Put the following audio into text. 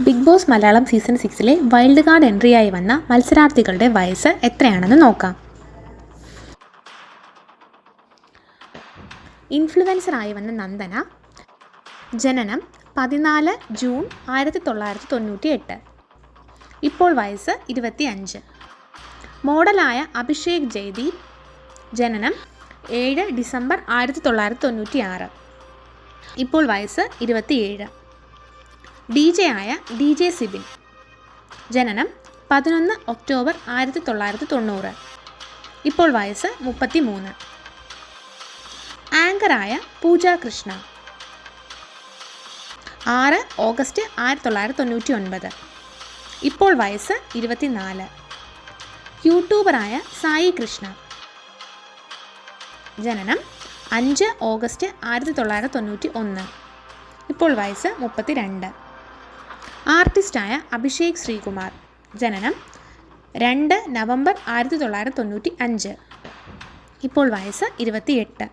Big Boss Malayalam season 6-ലെ wild card എൻട്രിയായി വന്ന മത്സരാർത്ഥികളുടെ വയസ്സ് എത്രയാണെന്ന് നോക്കാം. ഇൻഫ്ലുവൻസറായി വന്ന നന്ദന. ജനനം 14 ജൂൺ 1998. ഇപ്പോൾ വയസ്സ് 25. മോഡലായ അഭിഷേക് ജയ്ദീപ്. ജനനം 7 ഡിസംബർ 1996. ഇപ്പോൾ വയസ്സ് 27. DJ ആയ DJ സിബിൻ. ജനനം 11 ഒക്ടോബർ 1990. ഇപ്പോൾ വയസ്സ് 33. ആങ്കറായ പൂജ കൃഷ്ണ. 6 ഓഗസ്റ്റ് 1999. ഇപ്പോൾ വയസ്സ് 24. യൂട്യൂബറായ സായി കൃഷ്ണ. ജനനം 5 ഓഗസ്റ്റ് 1991. ഇപ്പോൾ വയസ്സ് 32. ആർട്ടിസ്റ്റായ അഭിഷേക് ശ്രീകുമാർ. ജനനം 2 നവംബർ 1995. ഇപ്പോൾ വയസ്സ് 28.